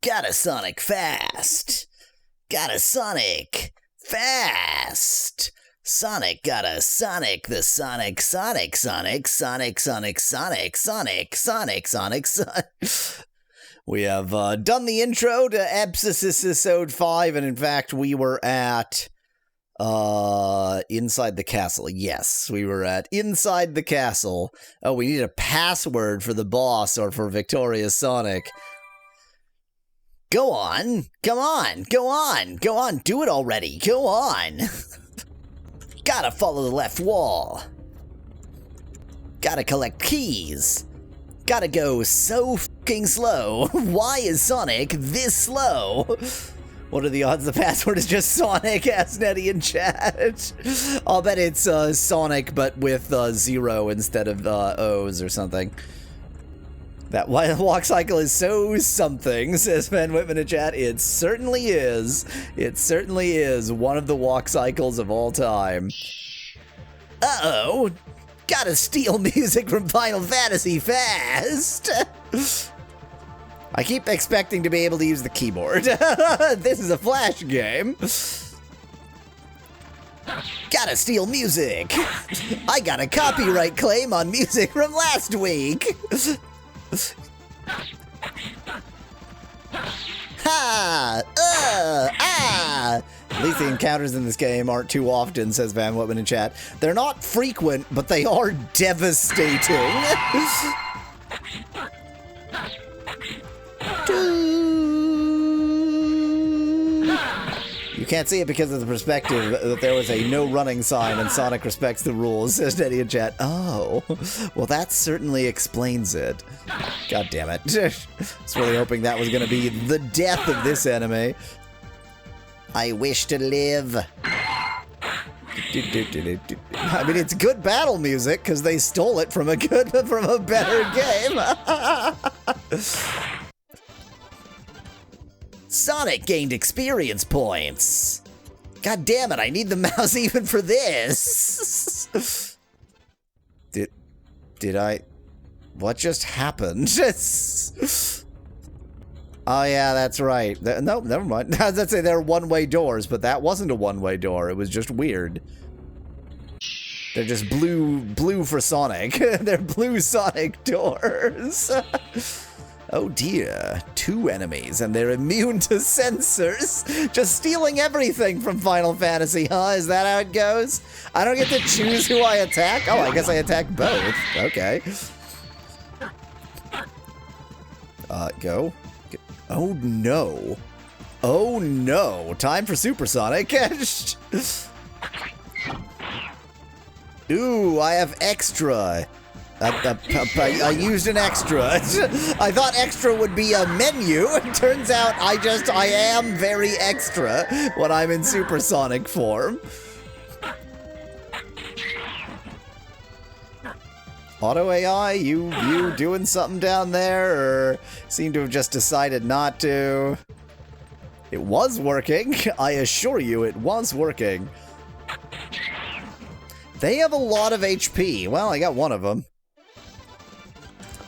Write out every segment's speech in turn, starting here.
Gotta Sonic fast. Gotta Sonic fast. Sonic gotta Sonic the Sonic. We have done the intro to episode 5, and in fact we were at inside the castle. Yes, we were at inside the castle. Oh, we need a password for the boss or for Victorious Sonic. Go on. Come on. Go on. Go on. Do it already. Go on. Gotta follow the left wall. Gotta collect keys. Gotta go so fucking slow. Why is Sonic this slow? What are the odds the password is just Sonic? Ask Nettie in chat. I'll bet it's Sonic, but with 0 instead of O's or something. That walk cycle is so something, says Ben Whitman in chat. It certainly is. It certainly is one of the walk cycles of all time. Uh-oh. Gotta steal music from Final Fantasy fast. I keep expecting to be able to use the keyboard. This is a Flash game. Gotta steal music. I got a copyright claim on music from last week. Ha! Ah! At least the encounters in this game aren't too often, says Van Whitman in chat. They're not frequent, but they are devastating. You can't see it because of the perspective that there was a no running sign and Sonic respects the rules, says Nettie in chat. Oh, well that certainly explains it. God damn it. I was really hoping that was going to be the death of this enemy. I wish to live. I mean, it's good battle music because they stole it from a better game. Sonic gained experience points. God damn it, I need the mouse even for this. Did I? What just happened? Oh yeah, that's right. No, never mind. I was going to say there are one-way doors, but that wasn't a one-way door. It was just weird. They're just blue for Sonic. They're blue Sonic doors. Oh dear, 2 enemies, and they're immune to sensors. Just stealing everything from Final Fantasy, huh? Is that how it goes? I don't get to choose who I attack? Oh, I guess I attack both. Okay. Go. Oh no. Oh no. Time for Supersonic. Ooh, I have extra. I used an extra. I thought extra would be a menu. It turns out I am very extra when I'm in supersonic form. Auto AI, you doing something down there, or seem to have just decided not to? It was working. I assure you, it was working. They have a lot of HP. Well, I got one of them.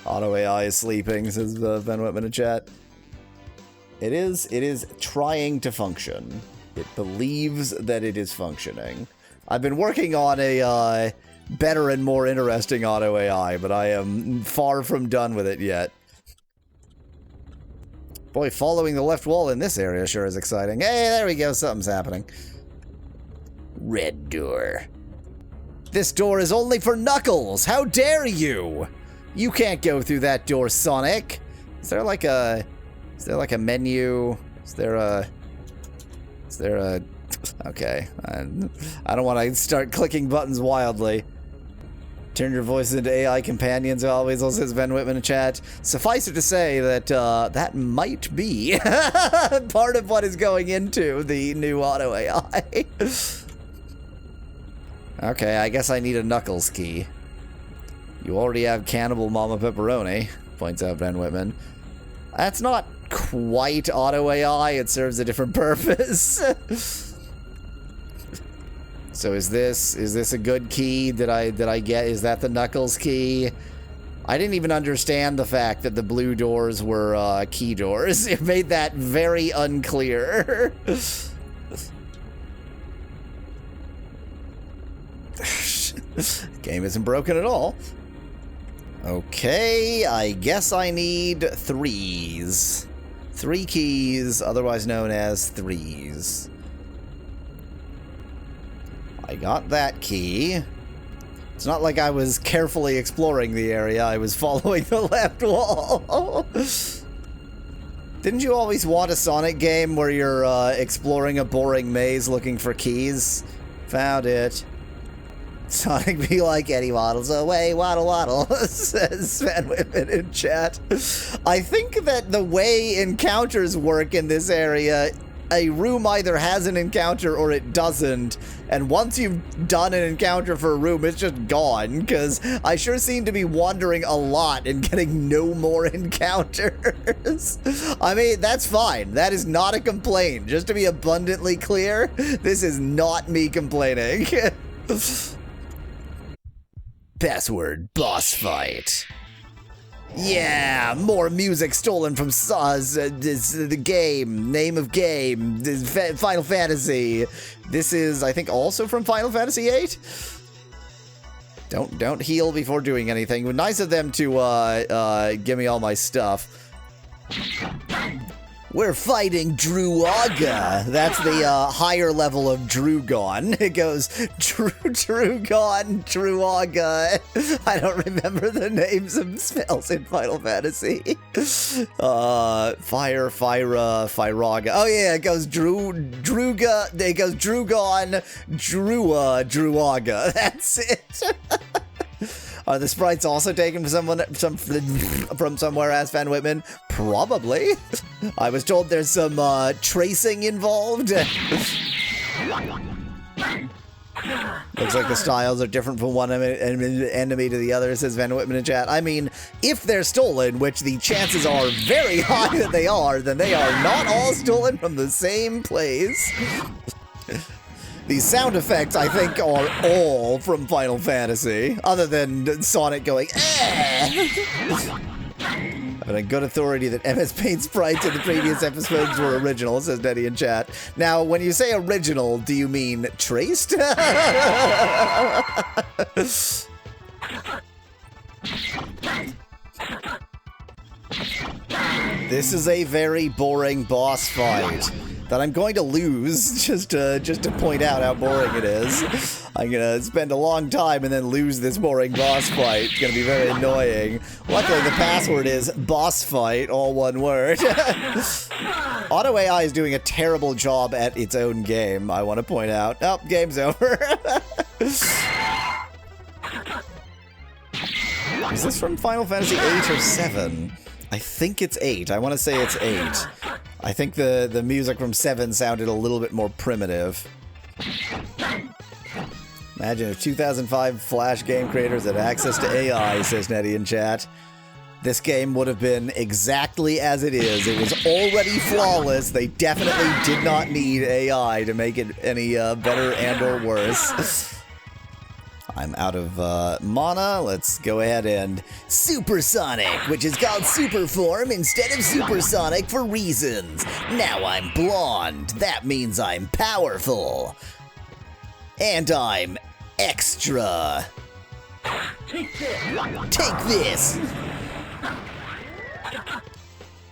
Auto AI is sleeping, says Ben Whitman in chat. It is trying to function. It believes that it is functioning. I've been working on a better and more interesting auto AI, but I am far from done with it yet. Boy, following the left wall in this area sure is exciting. Hey, there we go, something's happening. Red door. This door is only for Knuckles! How dare you! You can't go through that door, Sonic! Is there like a menu? Is there a... Okay. I don't want to start clicking buttons wildly. Turn your voice into AI companions always, says Ben Whitman in chat. Suffice it to say that that might be part of what is going into the new auto AI. Okay, I guess I need a Knuckles key. You already have Cannibal Mama Pepperoni, points out Ben Whitman. That's not quite auto AI, it serves a different purpose. So is this a good key? Did I get, is that the Knuckles key? I didn't even understand the fact that the blue doors were key doors. It made that very unclear. Game isn't broken at all. Okay, I guess I need 3s. 3 keys, otherwise known as 3s. I got that key. It's not like I was carefully exploring the area. I was following the left wall. Didn't you always want a Sonic game where you're exploring a boring maze looking for keys? Found it. Sonic be like, Eddie waddles away, waddle waddle, says Van Whitman in chat. I think that the way encounters work in this area, a room either has an encounter or it doesn't, and once you've done an encounter for a room, it's just gone, because I sure seem to be wandering a lot and getting no more encounters. I mean, that's fine. That is not a complaint. Just to be abundantly clear, this is not me complaining. Password boss fight. Yeah, more music stolen from the game. Name of game. Final Fantasy. This is, I think, also from Final Fantasy VIII. Don't heal before doing anything. Nice of them to give me all my stuff. We're fighting Druaga. That's the higher level of Drugon. It goes Drugon, Druaga. I don't remember the names of spells in Final Fantasy. Fire, Fyra, Fyraga. Oh yeah, it goes Druga. It goes Drugon, Druaga. That's it. Are the sprites also taken from somewhere, asked Van Whitman? Probably. I was told there's some tracing involved. Looks like the styles are different from one enemy to the other, says Van Whitman in chat. I mean, if they're stolen, which the chances are very high that they are, then they are not all stolen from the same place. These sound effects, I think, are all from Final Fantasy, other than Sonic going, eh! I have a good authority that MS Paint sprites in the previous episodes were original, says Nettie in chat. Now, when you say original, do you mean traced? This is a very boring boss fight that I'm going to lose, just to point out how boring it is. I'm gonna spend a long time and then lose this boring boss fight. It's gonna be very annoying. Luckily, the password is boss fight, all one word. Auto AI is doing a terrible job at its own game, I want to point out. Oh, game's over. Is this from Final Fantasy 8 or 7? I think it's 8. I want to say it's 8. I think the music from 7 sounded a little bit more primitive. Imagine if 2005 Flash game creators had access to AI, says Nettie in chat. This game would have been exactly as it is. It was already flawless. They definitely did not need AI to make it any better and or worse. I'm out of mana. Let's go ahead and Supersonic, which is called Super Form instead of Supersonic for reasons. Now I'm blonde. That means I'm powerful. And I'm extra. Take this.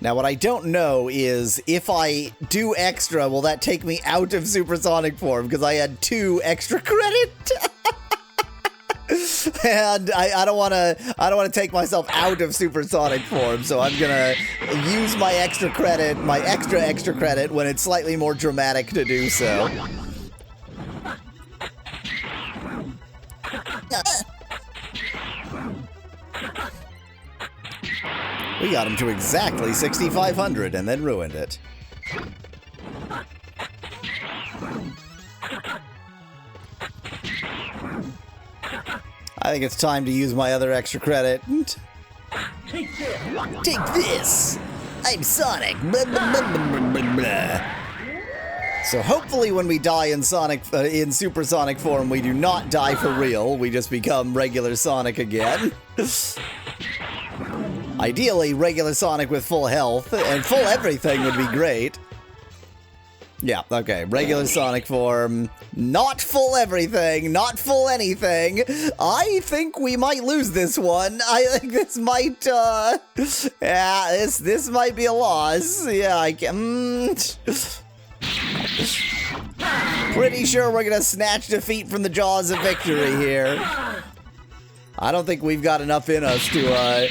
Now, what I don't know is if I do extra, will that take me out of Supersonic form? Because I had 2 extra credit. And I don't want to take myself out of supersonic form, so I'm gonna use my extra credit, my extra credit when it's slightly more dramatic to do so. We got him to exactly 6,500 and then ruined it. I think it's time to use my other extra credit. Take this! I'm Sonic! Blah, blah, blah, blah, blah, blah. So hopefully when we die in supersonic form, we do not die for real. We just become regular Sonic again. Ideally, regular Sonic with full health, and full everything would be great. Yeah, okay, regular Sonic form, not full everything, not full anything. I think we might lose this one. I think this might, yeah, this might be a loss. Yeah, I can, pretty sure we're gonna snatch defeat from the jaws of victory here. I don't think we've got enough in us to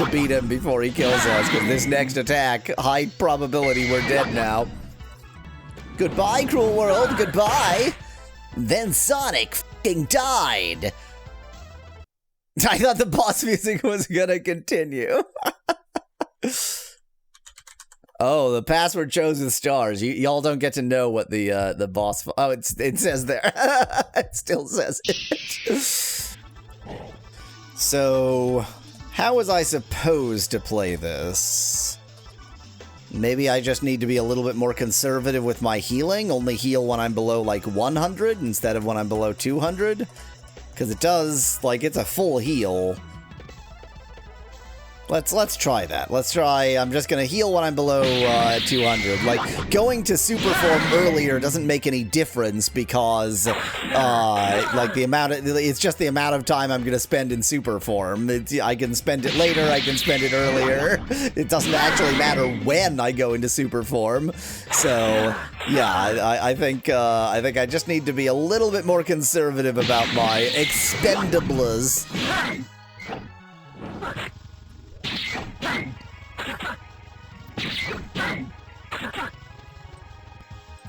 beat him before he kills us, because this next attack, high probability we're dead now. Goodbye, cruel world, goodbye! Then Sonic f***ing died! I thought the boss music was gonna continue. Oh, the password chose with stars. Y'all don't get to know what the boss... Oh, it says there. It still says it. So, how was I supposed to play this? Maybe I just need to be a little bit more conservative with my healing, only heal when I'm below like 100 instead of when I'm below 200. Because it does, like, it's a full heal. Let's try that. Let's try, I'm just gonna heal when I'm below 200. Like, going to super form earlier doesn't make any difference because, like, the amount of, it's just the amount of time I'm gonna spend in super form. I can spend it later, I can spend it earlier. It doesn't actually matter when I go into super form. So, yeah, I think I just need to be a little bit more conservative about my expendables.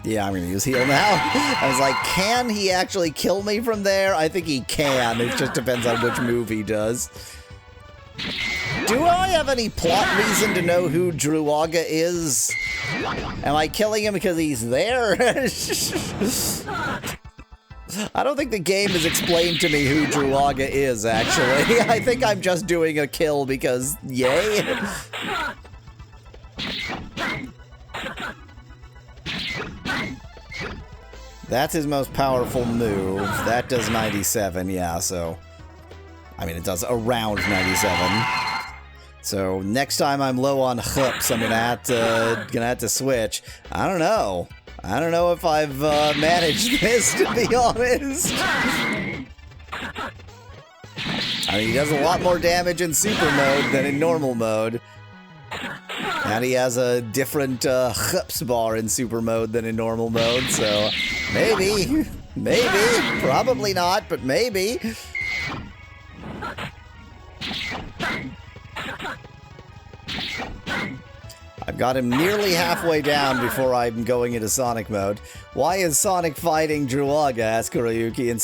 Yeah, I'm gonna use heal now. I was like, can he actually kill me from there? I think he can. It just depends on which move he does. Do I have any plot reason to know who Druaga is? Am I killing him because he's there? I don't think the game has explained to me who Druaga is, actually. I think I'm just doing a kill because, yay. That's his most powerful move. That does 97, yeah, so... I mean, it does around 97. So, next time I'm low on hooks, I'm gonna have to switch. I don't know. I don't know if I've managed this, to be honest. I mean, he does a lot more damage in super mode than in normal mode. And he has a different hups bar in super mode than in normal mode, so maybe, probably not, but maybe. I've got him nearly halfway down before I'm going into Sonic mode. Why is Sonic fighting Druaga? Asked Kuroyuki in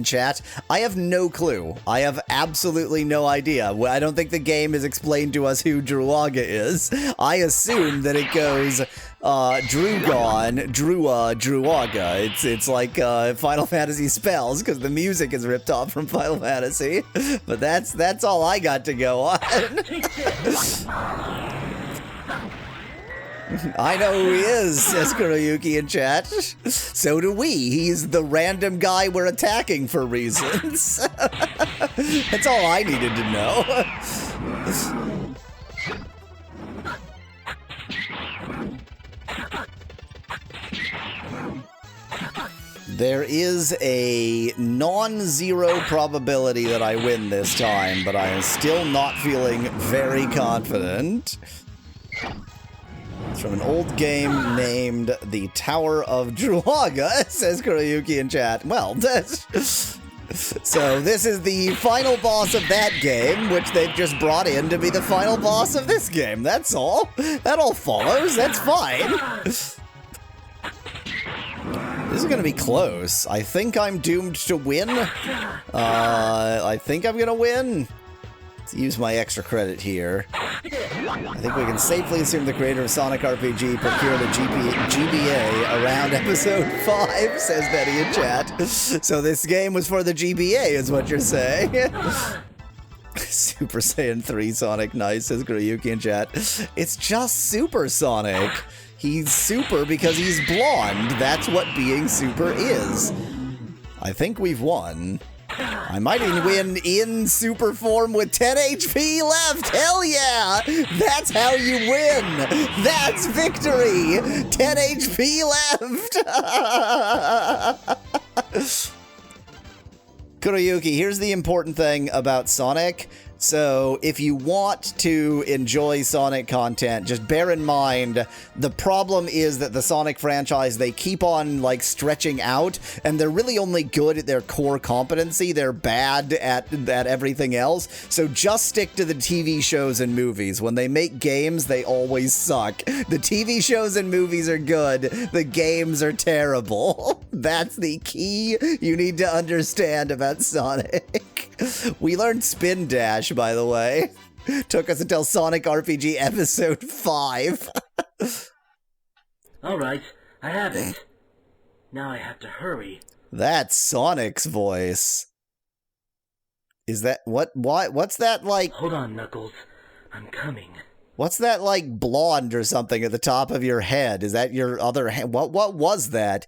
chat. I have no clue. I have absolutely no idea. I don't think the game has explained to us who Druaga is. I assume that it goes Drugon, Druaga. It's like Final Fantasy spells because the music is ripped off from Final Fantasy. But that's all I got to go on. I know who he is, says Kuroyuki in chat. So do we. He's the random guy we're attacking for reasons. That's all I needed to know. There is a non-zero probability that I win this time, but I am still not feeling very confident. It's from an old game named The Tower of Druaga, says Kuroyuki in chat. Well, so this is the final boss of that game, which they've just brought in to be the final boss of this game. That's all. That all follows. That's fine. This is gonna be close. I think I'm doomed to win. I think I'm gonna win. Let's use my extra credit here. I think we can safely assume the creator of Sonic RPG procured a GBA around episode 5, says Betty in chat. So this game was for the GBA, is what you're saying. Super Saiyan 3 Sonic, nice, says Kuroyuki in chat. It's just Super Sonic. He's super because he's blonde. That's what being super is. I think we've won. I might even win in super form with 10 HP left. Hell yeah! That's how you win. That's victory. 10 HP left. Kuroyuki, here's the important thing about Sonic. So, if you want to enjoy Sonic content, just bear in mind, the problem is that the Sonic franchise, they keep on, like, stretching out, and they're really only good at their core competency. They're bad at everything else. So just stick to the TV shows and movies. When they make games, they always suck. The TV shows and movies are good. The games are terrible. That's the key you need to understand about Sonic. We learned Spin Dash, by the way. Took us until Sonic RPG Episode 5. Alright, I have it. Now I have to hurry. That's Sonic's voice. Is that... what's that, like... Hold on, Knuckles. I'm coming. What's that, like, blonde or something at the top of your head? Is that your other hand? What was that?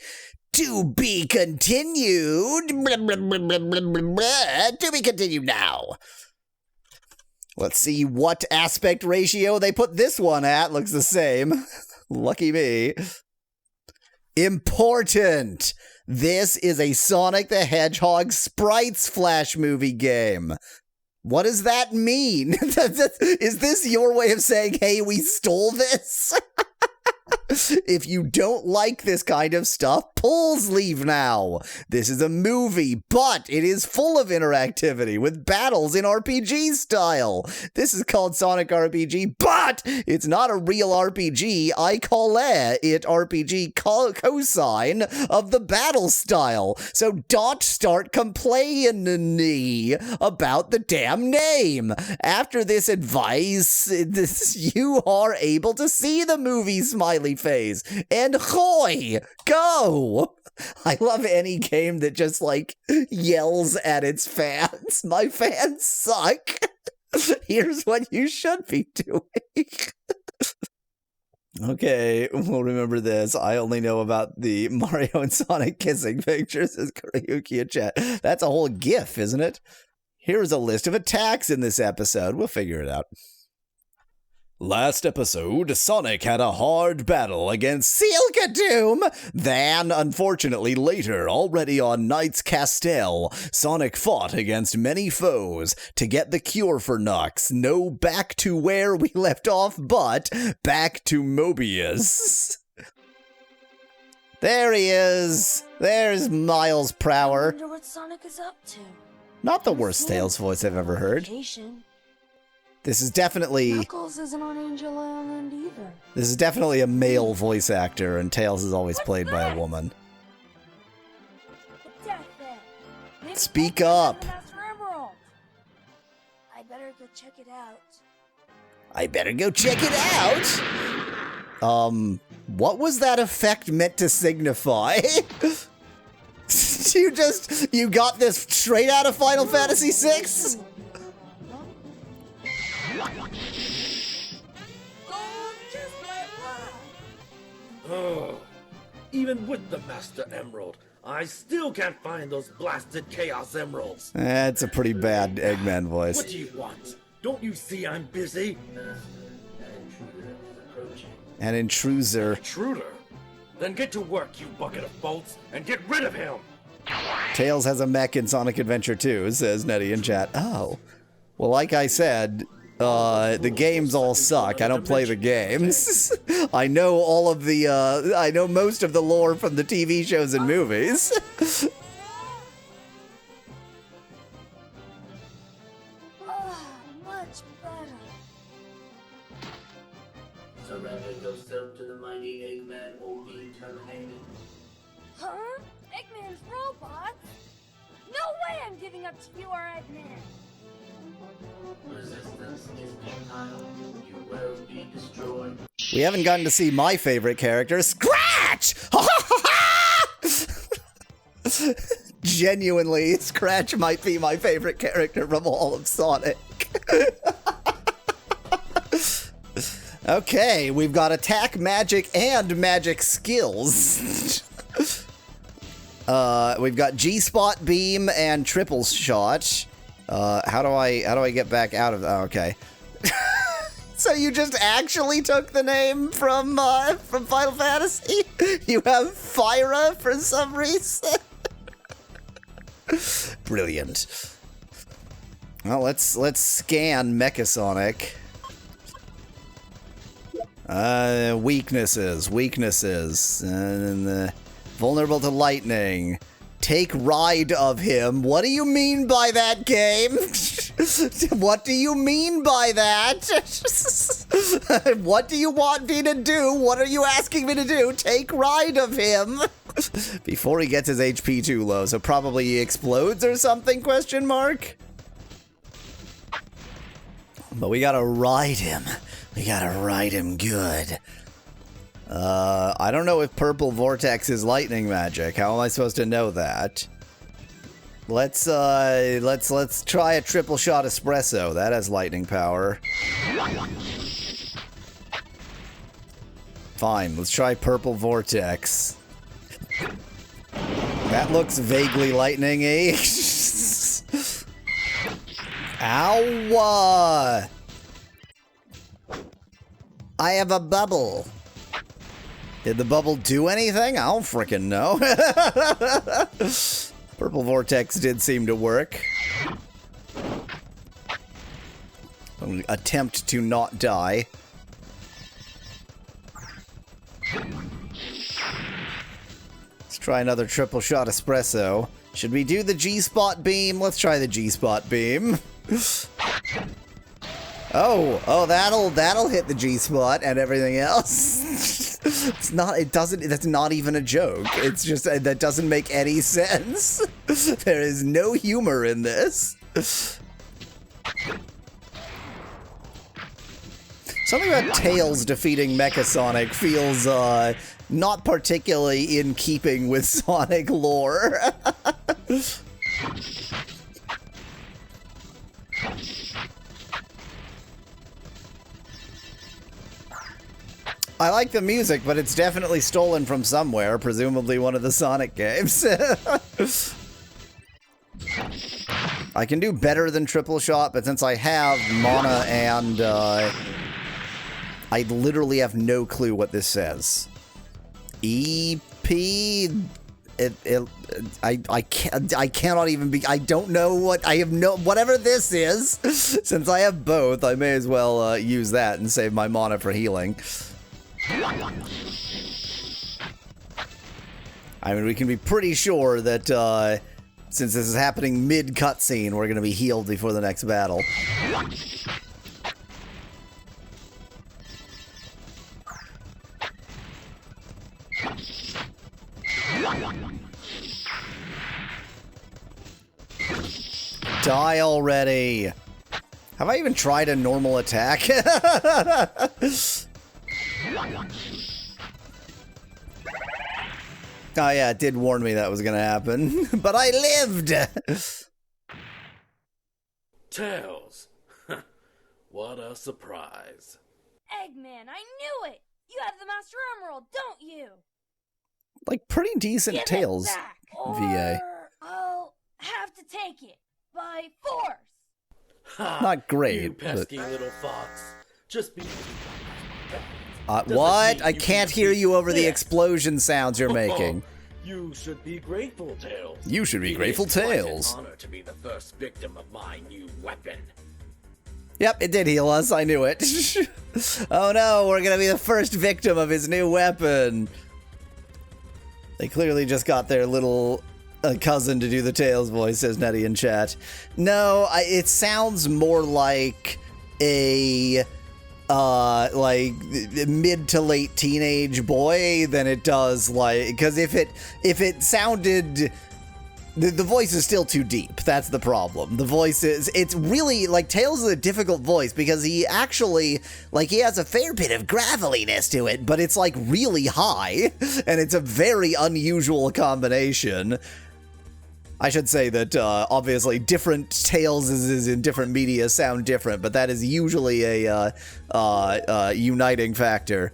To be continued. To be continued now. Let's see what aspect ratio they put this one at. Looks the same. Lucky me. Important. This is a Sonic the Hedgehog Sprites Flash movie game. What does that mean? Is this your way of saying, hey, we stole this? If you don't like this kind of stuff, pulls leave now. This is a movie, but it is full of interactivity with battles in RPG style. This is called Sonic RPG, but it's not a real RPG. I call it RPG cosine of the battle style. So don't start complaining about the damn name. After this advice, you are able to see the movie smiley face. And hoy, go! I love any game that just, like, yells at its fans. My fans suck. Here's what you should be doing. Okay, we'll remember this. I only know about the Mario and Sonic kissing pictures, says Kuroyuki in chat. That's a whole GIF, isn't it? Here's a list of attacks in this episode. We'll figure it out. Last episode, Sonic had a hard battle against SEELKADOOM. Then, unfortunately, later, already on Knight's Castle, Sonic fought against many foes to get the cure for Nux. No back to where we left off, but back to Mobius. There he is. There's Miles Prower. I wonder what Sonic is up to. Not the worst Tails voice I've ever heard. This is definitely... Knuckles isn't on Angel Island either. This is definitely a male voice actor, and Tails is always played by a woman. Speak up! I better go check it out. I better go check it out? What was that effect meant to signify? You got this straight out of Final Fantasy VI? Oh, even with the Master Emerald, I still can't find those blasted Chaos Emeralds. That's a pretty bad Eggman voice. What do you want? Don't you see I'm busy? An intruder. Intruder? Then get to work, you bucket of bolts, and get rid of him! Tails has a mech in Sonic Adventure 2, says Nettie in chat. Oh. Well, like I said, the games all suck. I don't play the games. I know all of the, I know most of the lore from the TV shows and movies. Much better. Surrender yourself to the mighty Eggman or be terminated. Huh? Eggman's robots? No way I'm giving up to you or Eggman. Resistance is futile. You will be destroyed. We haven't gotten to see my favorite character, Scratch! Genuinely, Scratch might be my favorite character from all of Sonic. Okay, we've got attack, magic, and magic skills. We've got G-spot beam and triple shot. How do I get back out of? Oh, okay. So you just actually took the name from Final Fantasy? You have Fyra for some reason? Brilliant. Well, let's scan Mechasonic. Weaknesses. Vulnerable to lightning. Take ride of him. What do you mean by that, game? What do you mean by that? What do you want me to do? What are you asking me to do? Take ride of him. Before he gets his HP too low, so probably he explodes or something, question mark? But we gotta ride him. We gotta ride him good. I don't know if Purple Vortex is lightning magic. How am I supposed to know that? Let's try a triple shot espresso. That has lightning power. Fine, let's try Purple Vortex. That looks vaguely lightning-y. Ow! I have a bubble. Did the bubble do anything? I don't frickin' know. Purple Vortex did seem to work. I'm gonna attempt to not die. Let's try another triple shot espresso. Should we do the G-spot beam? Let's try the G-spot beam. Oh, that'll hit the G-spot and everything else. It's not, it doesn't, that's not even a joke. It's just, that doesn't make any sense. There is no humor in this. Something about Tails defeating Mechasonic feels, not particularly in keeping with Sonic lore. I like the music, but it's definitely stolen from somewhere, presumably one of the Sonic games. I can do better than triple shot, but since I have mana and I literally have no clue what this says. EP. I cannot even be. I don't know what I have. No, whatever this is. Since I have both, I may as well use that and save my mana for healing. I mean, we can be pretty sure that since this is happening mid-cutscene, we're going to be healed before the next battle. Die already! Have I even tried a normal attack? Oh yeah, it did warn me that was gonna happen, but I lived! Tails! What a surprise. Eggman, I knew it! You have the Master Emerald, don't you? Like, pretty decent Give Tails it back, VA. or I'll have to take it by force. Ha! Not great, You but... pesky little fox. Just be... What? I can't hear you over the explosion sounds you're making. You should be grateful, Tails. You should be It grateful, is quite an Tails. honor to be the first victim of my new weapon. Yep, it did heal us, I knew it. Oh no, we're gonna be the first victim of his new weapon. They clearly just got their little cousin to do the Tails voice, says Nettie in chat. No, it sounds more like a... like mid to late teenage boy than it does like, because if it sounded, the voice is still too deep. That's the problem. The voice is, it's really like, Tails is a difficult voice because he actually, like, he has a fair bit of graveliness to it, but it's like really high, and it's a very unusual combination. I should say that, obviously, different Tails in different media sound different, but that is usually a, uniting factor.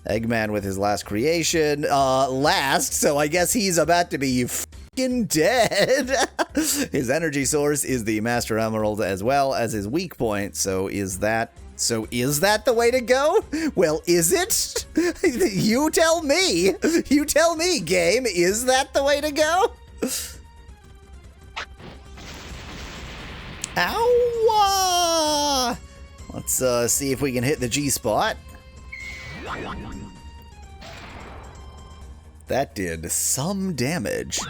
Eggman with his last creation. So I guess he's about to be fucking dead. His energy source is the Master Emerald as well as his weak point. So is that the way to go? Well, is it? You tell me. You tell me, game. Is that the way to go? Ow! Let's see if we can hit the G-spot. That did some damage.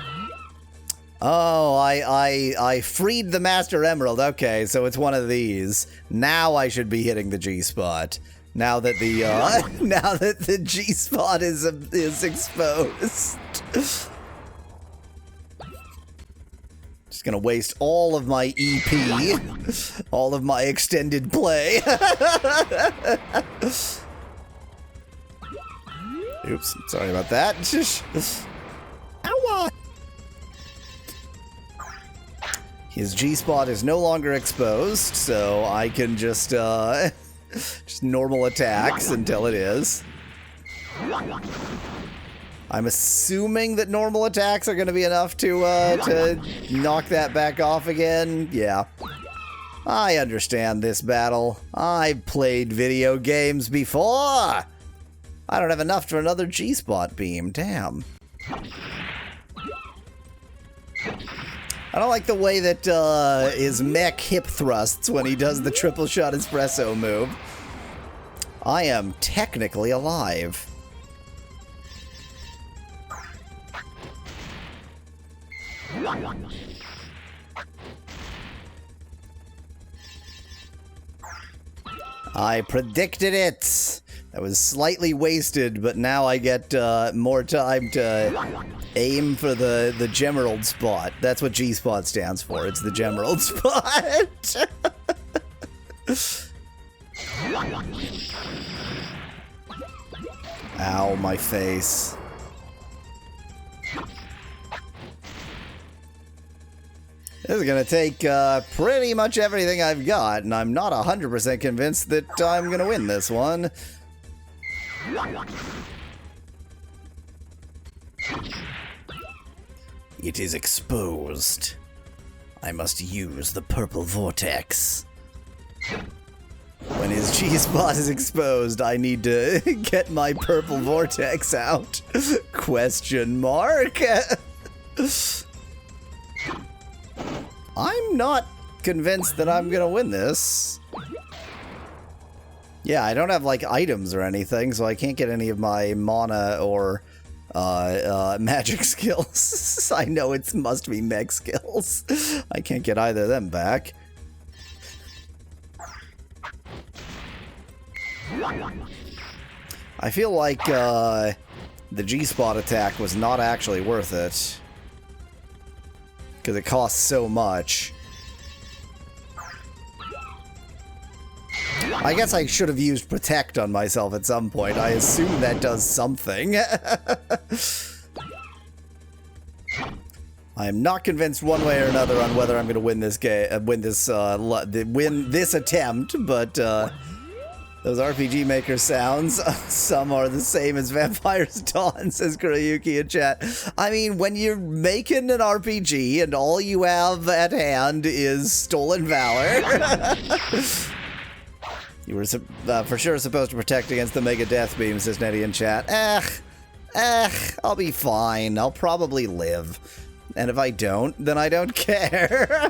Oh, I freed the Master Emerald. Okay, so it's one of these. Now I should be hitting the G-spot. Now that the G-spot is exposed. Just gonna waste all of my EP, all of my extended play. Oops, sorry about that. Ow! His G-spot is no longer exposed, so I can just normal attacks until it is. I'm assuming that normal attacks are going to be enough to knock that back off again. Yeah. I understand this battle. I've played video games before. I don't have enough for another G-spot beam. Damn. I don't like the way that his mech hip thrusts when he does the triple shot espresso move. I am technically alive. I predicted it. That was slightly wasted, but now I get more time to aim for the Gemerald spot. That's what G-spot stands for. It's the Gemerald spot. Ow, my face. This is going to take pretty much everything I've got, and I'm not 100% convinced that I'm going to win this one. It is exposed. I must use the purple vortex. When his G-spot is exposed, I need to get my purple vortex out. Question mark? I'm not convinced that I'm gonna win this. Yeah, I don't have, like, items or anything, so I can't get any of my mana or magic skills. I know it must be mech skills. I can't get either of them back. I feel like the G-spot attack was not actually worth it. Because it costs so much. I guess I should have used Protect on myself at some point. I assume that does something. I am not convinced one way or another on whether I'm going to win this game, win this attempt, but those RPG Maker sounds, some are the same as Vampire's Dawn, says Kurayuki in chat. I mean, when you're making an RPG and all you have at hand is Stolen Valor, you were for sure supposed to protect against the Mega Death Beam, says Nettie in chat. I'll be fine. I'll probably live. And if I don't, then I don't care.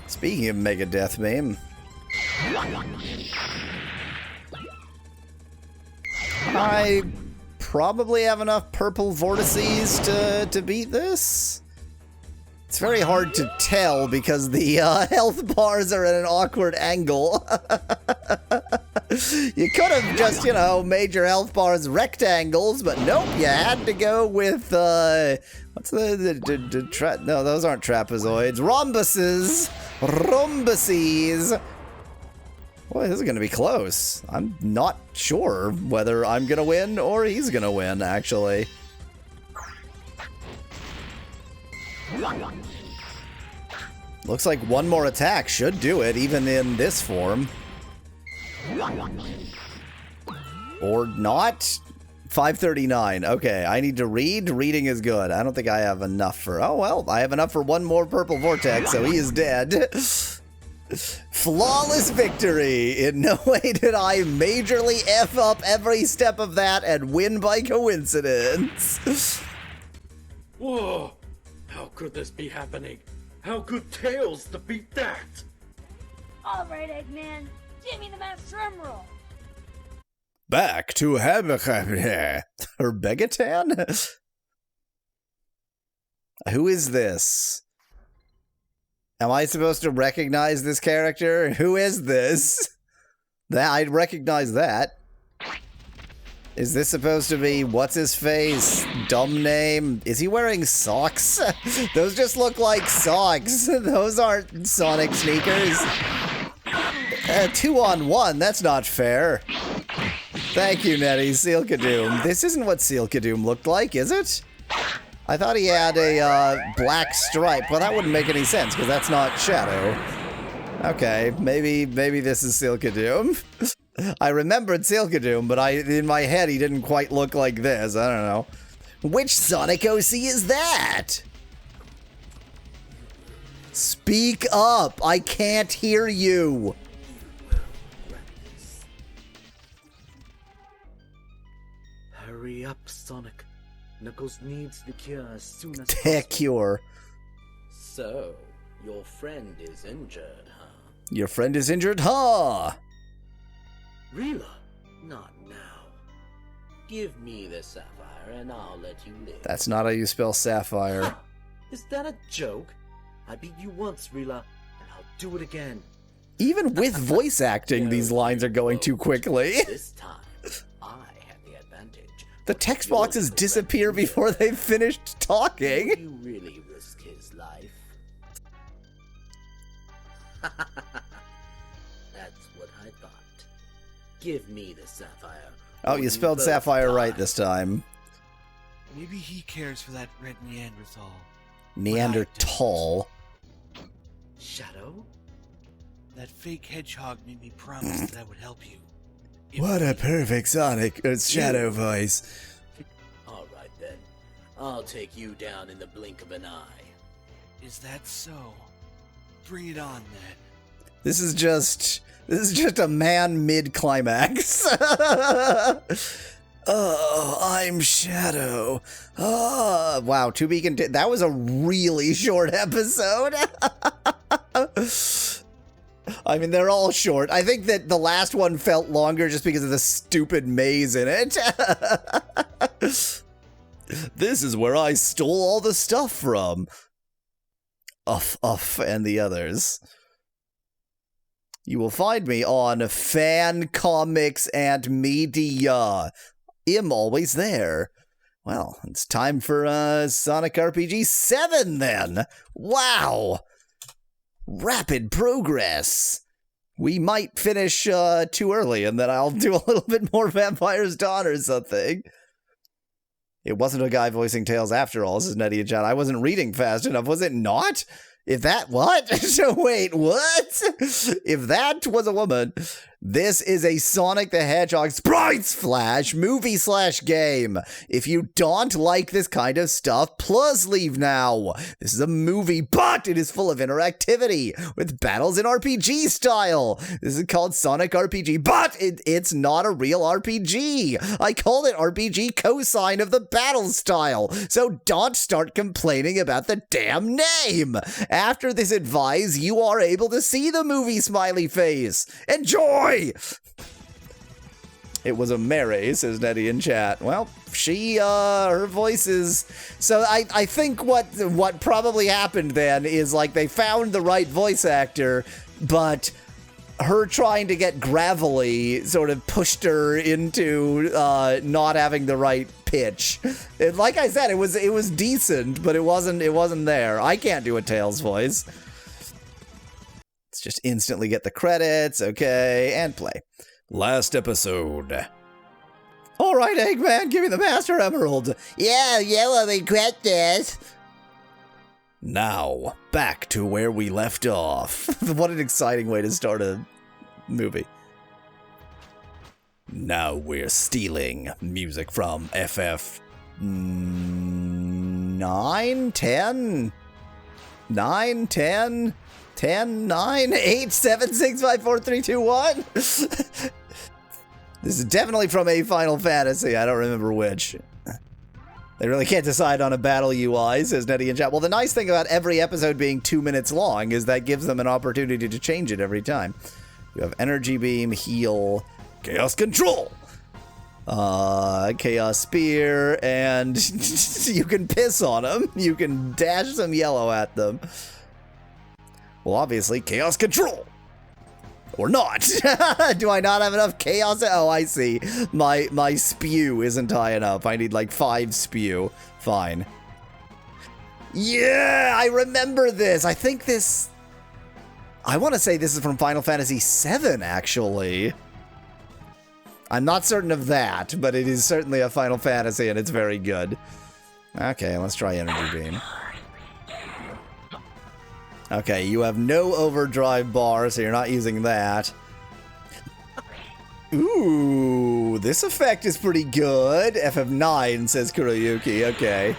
Speaking of Mega Death Beam, I probably have enough purple vortices to beat this. It's very hard to tell because the health bars are at an awkward angle. You could have just, you know, made your health bars rectangles, but nope, you had to go with, what's no, those aren't trapezoids. Rhombuses! Rhombuses! Boy, this is going to be close. I'm not sure whether I'm going to win or he's going to win, actually. Looks like one more attack should do it, even in this form. Or not? 539. Okay, I need to read. Reading is good. I don't think I have enough for... Oh, well, I have enough for one more purple vortex, so he is dead. Flawless victory. In no way did I majorly F up every step of that and win by coincidence. Whoa! How could this be happening? How could Tails defeat that? Alright, Eggman. Give me the Master Emerald. Back to Herbegatan? Who is this? Am I supposed to recognize this character? Who is this? I recognize that. Is this supposed to be what's his face? Dumb name? Is he wearing socks? Those just look like socks. Those aren't Sonic sneakers. 2-on-1, that's not fair. Thank you, Nettie. SEELKADOOM. This isn't what SEELKADOOM looked like, is it? I thought he had a black stripe. Well, that wouldn't make any sense, because that's not Shadow. Okay, maybe this is SEELKADOOM. I remembered SEELKADOOM, but in my head he didn't quite look like this. I don't know. Which Sonic OC is that? Speak up! I can't hear you! Hurry up, Sonic. Knuckles needs the cure as soon as Tech cure. So, your friend is injured, huh? Your friend is injured, huh? Rila? Not now. Give me the sapphire and I'll let you live. That's not how you spell sapphire. Is that a joke? I beat you once, Rila, and I'll do it again. Even with voice acting, these lines are going too quickly. This time, I have the advantage. The text boxes disappear before they've finished talking. Will you really risk his life? That's what I thought. Give me the sapphire. Oh, you spelled sapphire right this time. Maybe he cares for that red Neanderthal. Neanderthal. Shadow? That fake hedgehog made me promise that I would help you. What a perfect Sonic Shadow voice. Alright then. I'll take you down in the blink of an eye. Is that so? Bring it on, then. This is just a man mid-climax. Oh, I'm Shadow. Oh, wow, to be continued. That was a really short episode. I mean, they're all short. I think that the last one felt longer just because of the stupid maze in it. This is where I stole all the stuff from. Uff, and the others. You will find me on Fan Comics and Media. I'm always there. Well, it's time for Sonic RPG 7 then. Wow. Rapid progress. We might finish too early and then I'll do a little bit more Vampire's Dawn or something. It wasn't a guy voicing Tails after all, says Nettie and Chat. I wasn't reading fast enough, was it not? If that, what? So wait, what? If that was a woman, this is a Sonic the Hedgehog Sprites Flash movie/game. If you don't like this kind of stuff, plus leave now. This is a movie, but it is full of interactivity with battles in RPG style. This is called Sonic RPG, but it's not a real RPG. I call it RPG cosine of the battle style, so don't start complaining about the damn name. After this advice, you are able to see the movie smiley face. Enjoy! It was a Mary, says Nettie in chat. Well, her voice is... So I think what probably happened then is, like, they found the right voice actor, but her trying to get gravelly sort of pushed her into not having the right pitch. Like I said, it was decent, but it wasn't there. I can't do a Tails voice. Let's just instantly get the credits, okay, and play. Last episode. All right, Eggman, give me the Master Emerald. Yeah, let me get this. Now, back to where we left off. What an exciting way to start a movie. Now we're stealing music from FF 9, 10, 9, 10, 10, 9, 8, 7, 6, 5, 4, 3, 2, 1. This is definitely from a Final Fantasy. I don't remember which. They really can't decide on a battle UI, says Nettie in chat. Well, the nice thing about every episode being 2 minutes long is that gives them an opportunity to change it every time. You have Energy Beam, Heal, Chaos Control, Chaos Spear, and you can piss on them. You can dash some yellow at them. Well, obviously, Chaos Control. Or not. Do I not have enough chaos? Oh, I see. My spew isn't high enough. I need like 5 spew. Fine. Yeah, I remember this. I think this... I want to say this is from Final Fantasy VII, actually. I'm not certain of that, but it is certainly a Final Fantasy, and it's very good. Okay, let's try Energy Beam. Okay, you have no overdrive bar, so you're not using that. Ooh, this effect is pretty good. FF9, says Kuroyuki. Okay.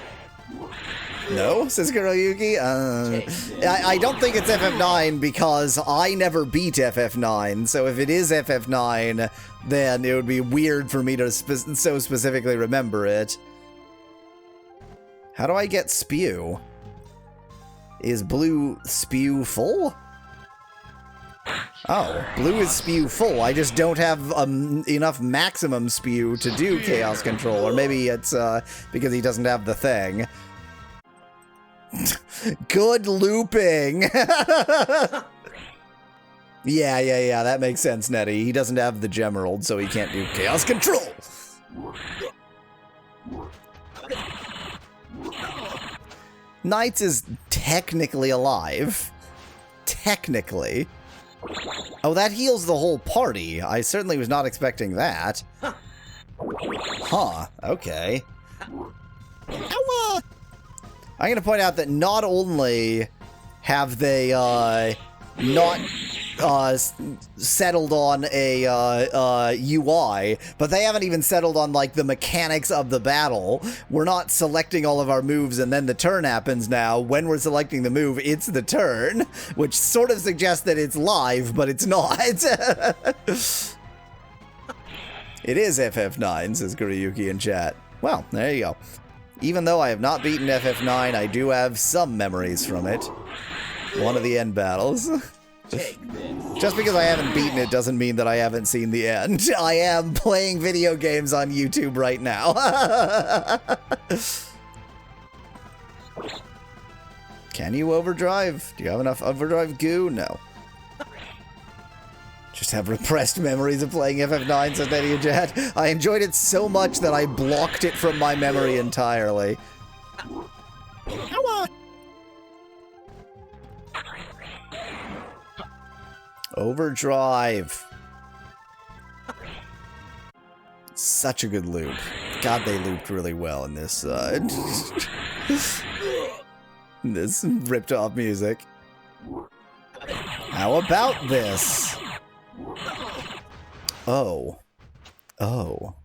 No, says Kuroyuki. I don't think it's FF9 because I never beat FF9. So if it is FF9, then it would be weird for me to so specifically remember it. How do I get spew? Is blue spew full? Oh, blue is spew full. I just don't have enough maximum spew to do chaos control. Or maybe it's because he doesn't have the thing. Good looping. Yeah, that makes sense, Nettie. He doesn't have the Gemerald, so he can't do chaos control. Knights is technically alive. Technically. Oh, that heals the whole party. I certainly was not expecting that. Huh, okay. I'm going to point out that not only have they not settled on a UI, but they haven't even settled on like the mechanics of the battle. We're not selecting all of our moves and then the turn happens now. When we're selecting the move, it's the turn, which sort of suggests that it's live, but it's not. It is FF9, says Kuroyuki in chat. Well, there you go. Even though I have not beaten FF9, I do have some memories from it. One of the end battles. Just because I haven't beaten it doesn't mean that I haven't seen the end. I am playing video games on YouTube right now. Can you overdrive? Do you have enough overdrive goo? No. Just have repressed memories of playing FF9, says Nettie and Jet. I enjoyed it so much that I blocked it from my memory entirely. Come on. Overdrive. Such a good loop. God, they looped really well in this, this ripped off music. How about this? Oh. Oh.